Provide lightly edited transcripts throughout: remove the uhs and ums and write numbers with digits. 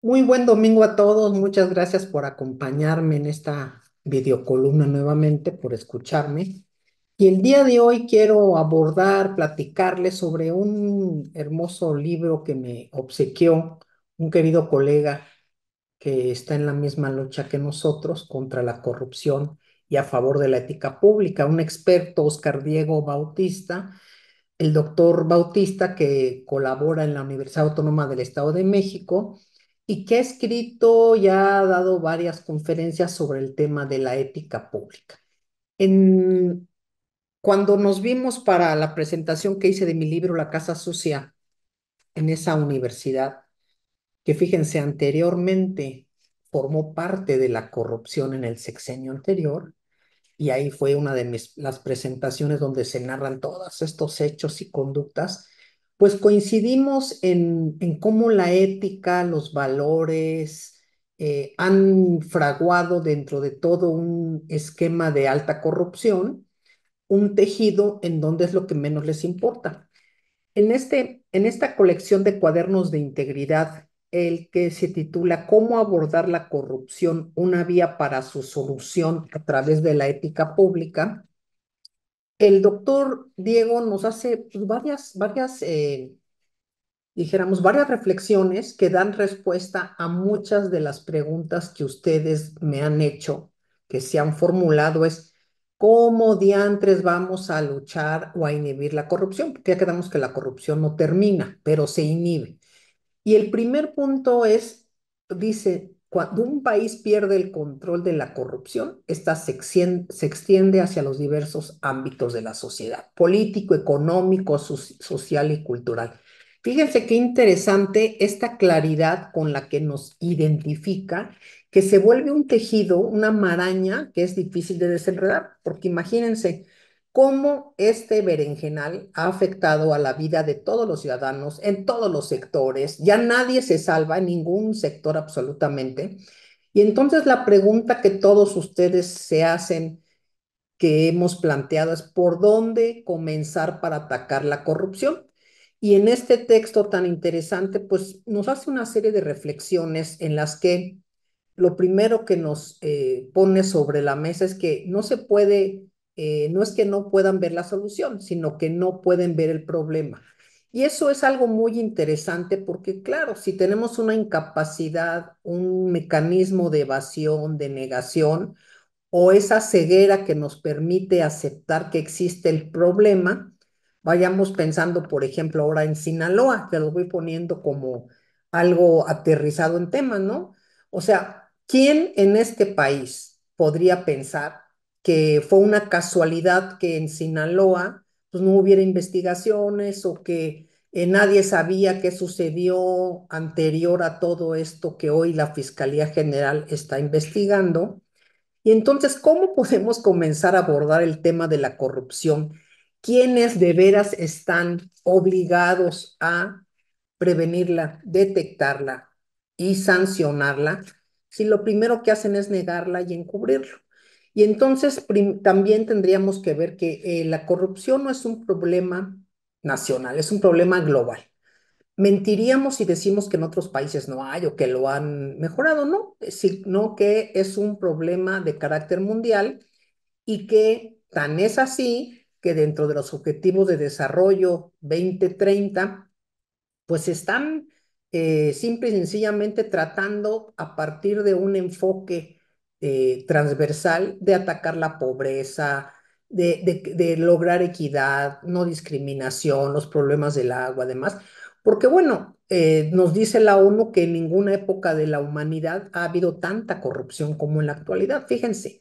Muy buen domingo a todos. Muchas gracias por acompañarme en esta videocolumna nuevamente, por escucharme. Y el día de hoy quiero abordar, platicarles sobre un hermoso libro que me obsequió un querido colega que está en la misma lucha que nosotros contra la corrupción y a favor de la ética pública, un experto, Oscar Diego Bautista, el doctor Bautista, que colabora en la Universidad Autónoma del Estado de México y que ha escrito y ha dado varias conferencias sobre el tema de la ética pública. En, Cuando nos vimos para la presentación que hice de mi libro La Casa Sucia en esa universidad, que fíjense, anteriormente formó parte de la corrupción en el sexenio anterior, y ahí fue una de las presentaciones donde se narran todos estos hechos y conductas, pues coincidimos en cómo la ética, los valores han fraguado dentro de todo un esquema de alta corrupción, un tejido en donde es lo que menos les importa. En esta colección de cuadernos de integridad, el que se titula ¿Cómo abordar la corrupción? Una vía para su solución a través de la ética pública, el doctor Diego nos hace pues, dijéramos, varias reflexiones que dan respuesta a muchas de las preguntas que ustedes me han hecho, que se han formulado, es ¿cómo diantres vamos a luchar o a inhibir la corrupción? Porque ya quedamos que la corrupción no termina, pero se inhibe. Y el primer punto es, dice, cuando un país pierde el control de la corrupción, esta se extiende hacia los diversos ámbitos de la sociedad, político, económico, social y cultural. Fíjense qué interesante esta claridad con la que nos identifica, que se vuelve un tejido, una maraña que es difícil de desenredar, porque imagínense, cómo este berenjenal ha afectado a la vida de todos los ciudadanos en todos los sectores. Ya nadie se salva en ningún sector absolutamente. Y entonces la pregunta que todos ustedes se hacen, que hemos planteado, es ¿por dónde comenzar para atacar la corrupción? Y en este texto tan interesante, pues nos hace una serie de reflexiones en las que lo primero que nos pone sobre la mesa es que no se puede, no es que no puedan ver la solución, sino que no pueden ver el problema. Y eso es algo muy interesante porque, claro, si tenemos una incapacidad, un mecanismo de evasión, de negación, o esa ceguera que nos permite aceptar que existe el problema, vayamos pensando, por ejemplo, ahora en Sinaloa, que lo voy poniendo como algo aterrizado en temas, ¿no? O sea, ¿quién en este país podría pensar que fue una casualidad que en Sinaloa pues no hubiera investigaciones o que nadie sabía qué sucedió anterior a todo esto que hoy la Fiscalía General está investigando? Y entonces, ¿cómo podemos comenzar a abordar el tema de la corrupción? ¿Quiénes de veras están obligados a prevenirla, detectarla y sancionarla, si lo primero que hacen es negarla y encubrirlo? Y entonces también tendríamos que ver que la corrupción no es un problema nacional, es un problema global. Mentiríamos si decimos que en otros países no hay o que lo han mejorado, no, sino que es un problema de carácter mundial y que tan es así que dentro de los objetivos de desarrollo 2030 pues están simple y sencillamente tratando a partir de un enfoque transversal de atacar la pobreza, de lograr equidad, no discriminación, los problemas del agua, además, porque bueno, nos dice la ONU que en ninguna época de la humanidad ha habido tanta corrupción como en la actualidad. Fíjense,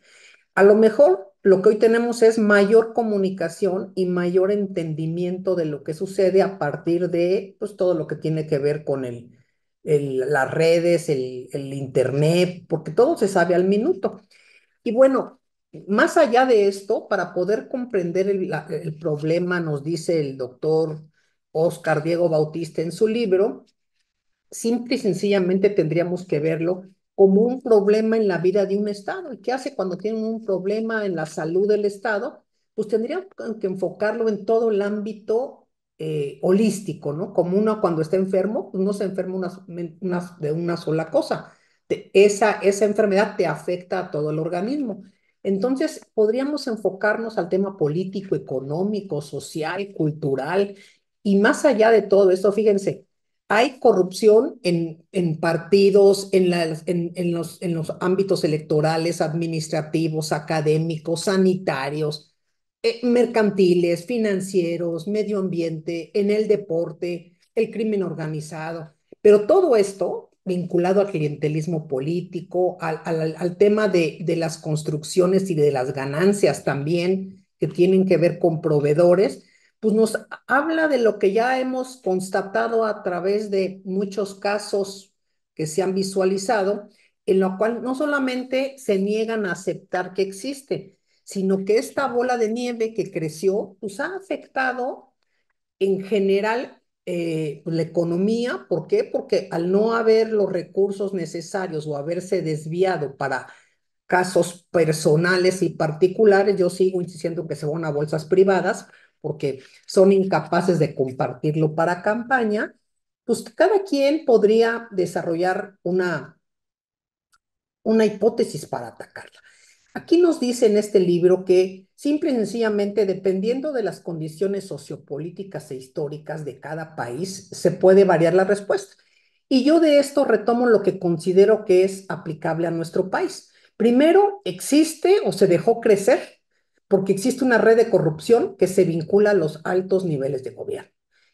a lo mejor lo que hoy tenemos es mayor comunicación y mayor entendimiento de lo que sucede a partir de pues, todo lo que tiene que ver con las redes, el internet, porque todo se sabe al minuto. Y bueno, más allá de esto, para poder comprender el problema, nos dice el doctor Oscar Diego Bautista en su libro, simple y sencillamente tendríamos que verlo como un problema en la vida de un Estado. ¿Y qué hace cuando tienen un problema en la salud del Estado? Pues tendríamos que enfocarlo en todo el ámbito, holístico, ¿no? Como uno cuando está enfermo, pues no se enferma de una sola cosa. Esa enfermedad te afecta a todo el organismo. Entonces, podríamos enfocarnos al tema político, económico, social, cultural, y más allá de todo esto, fíjense, hay corrupción en partidos, en los ámbitos electorales, administrativos, académicos, sanitarios, mercantiles, financieros, medio ambiente, en el deporte, el crimen organizado. Pero todo esto vinculado al clientelismo político, al tema de las construcciones y de las ganancias también, que tienen que ver con proveedores, pues nos habla de lo que ya hemos constatado a través de muchos casos que se han visualizado, en lo cual no solamente se niegan a aceptar que existe, sino que esta bola de nieve que creció, pues ha afectado en general la economía. ¿Por qué? Porque al no haber los recursos necesarios o haberse desviado para casos personales y particulares, yo sigo insistiendo que se van a bolsas privadas porque son incapaces de compartirlo para campaña, pues cada quien podría desarrollar una hipótesis para atacarla. Aquí nos dice en este libro que simple y sencillamente, dependiendo de las condiciones sociopolíticas e históricas de cada país, se puede variar la respuesta. Y yo de esto retomo lo que considero que es aplicable a nuestro país. Primero, existe o se dejó crecer porque existe una red de corrupción que se vincula a los altos niveles de gobierno.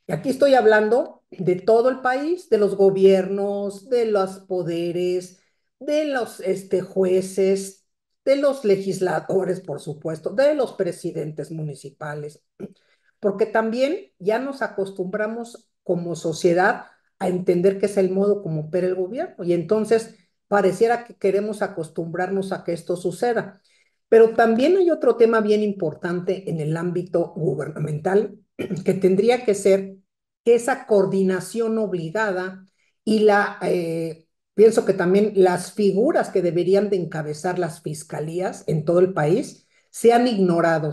Y aquí estoy hablando de todo el país, de los gobiernos, de los poderes, de los jueces, de los legisladores, por supuesto, de los presidentes municipales, porque también ya nos acostumbramos como sociedad a entender que es el modo como opera el gobierno y entonces pareciera que queremos acostumbrarnos a que esto suceda. Pero también hay otro tema bien importante en el ámbito gubernamental que tendría que ser que esa coordinación obligada y pienso que también las figuras que deberían de encabezar las fiscalías en todo el país se han ignorado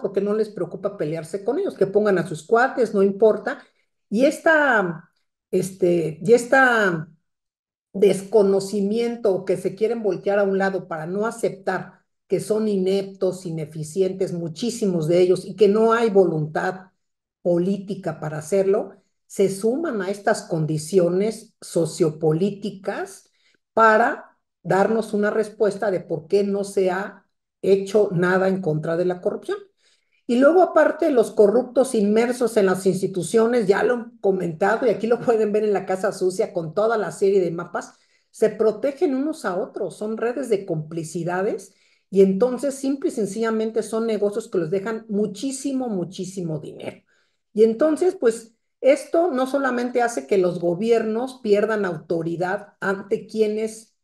porque no les preocupa pelearse con ellos, que pongan a sus cuates, no importa. Y esta desconocimiento que se quieren voltear a un lado para no aceptar que son ineptos, ineficientes, muchísimos de ellos, y que no hay voluntad política para hacerlo, se suman a estas condiciones sociopolíticas para darnos una respuesta de por qué no se ha hecho nada en contra de la corrupción. Y luego, aparte, los corruptos inmersos en las instituciones, ya lo han comentado y aquí lo pueden ver en la Casa Sucia con toda la serie de mapas, se protegen unos a otros, son redes de complicidades y entonces simple y sencillamente son negocios que les dejan muchísimo, muchísimo dinero. Y entonces, pues esto no solamente hace que los gobiernos pierdan autoridad ante quienes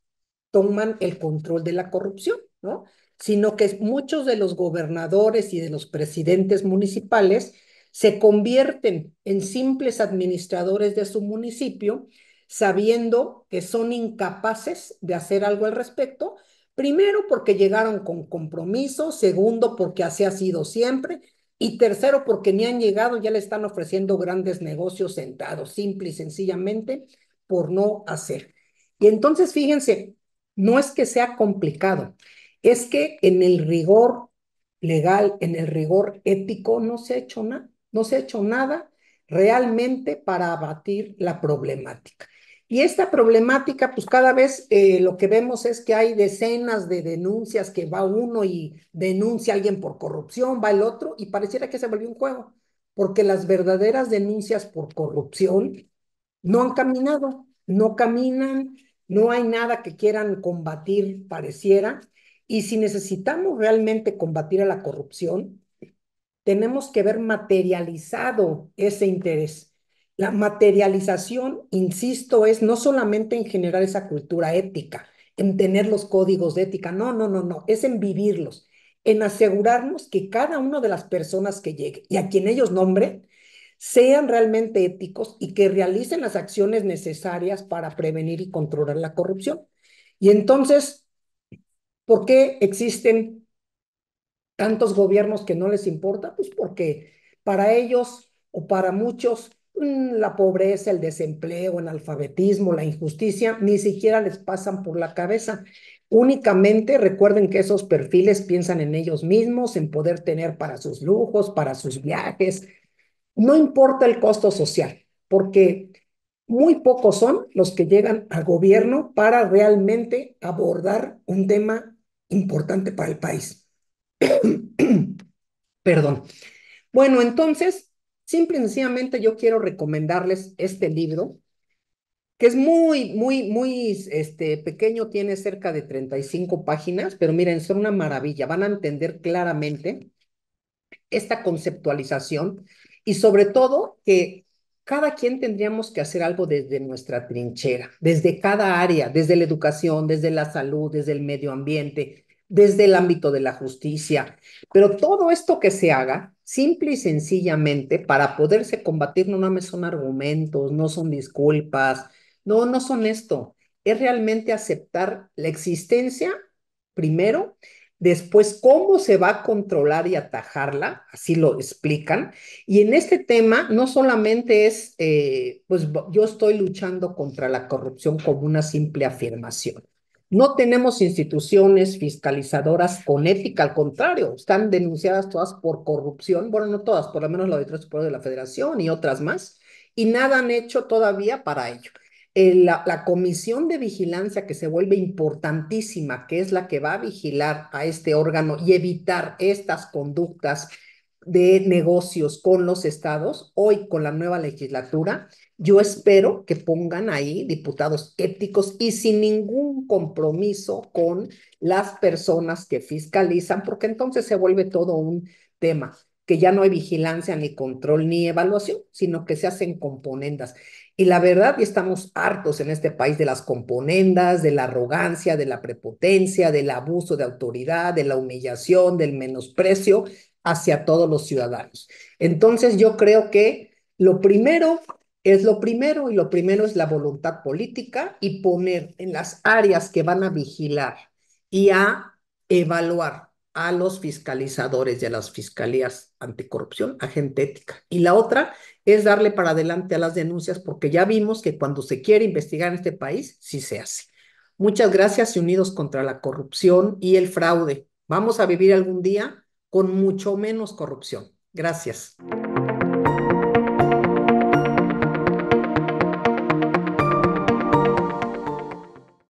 toman el control de la corrupción, ¿no? Sino que muchos de los gobernadores y de los presidentes municipales se convierten en simples administradores de su municipio, sabiendo que son incapaces de hacer algo al respecto, primero porque llegaron con compromiso, segundo porque así ha sido siempre, y tercero porque ni han llegado, ya le están ofreciendo grandes negocios sentados, simple y sencillamente por no hacer. Y entonces, fíjense, no es que sea complicado, es que en el rigor legal, en el rigor ético, no se ha hecho nada, no se ha hecho nada realmente para abatir la problemática. Y esta problemática, pues cada vez lo que vemos es que hay decenas de denuncias que va uno y denuncia a alguien por corrupción, va el otro y pareciera que se volvió un juego, porque las verdaderas denuncias por corrupción no han caminado, no caminan, no hay nada que quieran combatir, pareciera. Y si necesitamos realmente combatir a la corrupción, tenemos que ver materializado ese interés. La materialización, insisto, es no solamente en generar esa cultura ética, en tener los códigos de ética, no, no, no, no, es en vivirlos, en asegurarnos que cada una de las personas que llegue y a quien ellos nombren sean realmente éticos y que realicen las acciones necesarias para prevenir y controlar la corrupción. Y entonces, ¿por qué existen tantos gobiernos que no les importa? Pues porque para ellos o para muchos la pobreza, el desempleo, el analfabetismo, la injusticia, ni siquiera les pasan por la cabeza. Únicamente recuerden que esos perfiles piensan en ellos mismos, en poder tener para sus lujos, para sus viajes. No importa el costo social, porque muy pocos son los que llegan al gobierno para realmente abordar un tema importante para el país. Perdón. Bueno, entonces, simple y sencillamente yo quiero recomendarles este libro, que es muy pequeño, tiene cerca de 35 páginas, pero miren, son una maravilla, van a entender claramente esta conceptualización y sobre todo que cada quien tendríamos que hacer algo desde nuestra trinchera, desde cada área, desde la educación, desde la salud, desde el medio ambiente, desde el ámbito de la justicia. Pero todo esto que se haga, simple y sencillamente, para poderse combatir, no me son argumentos, no son disculpas, no son esto. Es realmente aceptar la existencia, primero, después, ¿cómo se va a controlar y atajarla? Así lo explican. Y en este tema no solamente es, pues yo estoy luchando contra la corrupción como una simple afirmación. No tenemos instituciones fiscalizadoras con ética, al contrario, están denunciadas todas por corrupción, bueno, no todas, por lo menos la Auditoría Superior de la Federación y otras más, y nada han hecho todavía para ello. La comisión de vigilancia que se vuelve importantísima, que es la que va a vigilar a este órgano y evitar estas conductas de negocios con los estados, hoy con la nueva legislatura, yo espero que pongan ahí diputados éticos y sin ningún compromiso con las personas que fiscalizan, porque entonces se vuelve todo un tema, que ya no hay vigilancia ni control ni evaluación, sino que se hacen componendas. Y la verdad, ya estamos hartos en este país de las componendas, de la arrogancia, de la prepotencia, del abuso de autoridad, de la humillación, del menosprecio hacia todos los ciudadanos. Entonces, yo creo que lo primero es lo primero y lo primero es la voluntad política y poner en las áreas que van a vigilar y a evaluar a los fiscalizadores y a las fiscalías anticorrupción, a gente ética. Y la otra es darle para adelante a las denuncias, porque ya vimos que cuando se quiere investigar en este país, sí se hace. Muchas gracias y unidos contra la corrupción y el fraude. Vamos a vivir algún día con mucho menos corrupción. Gracias.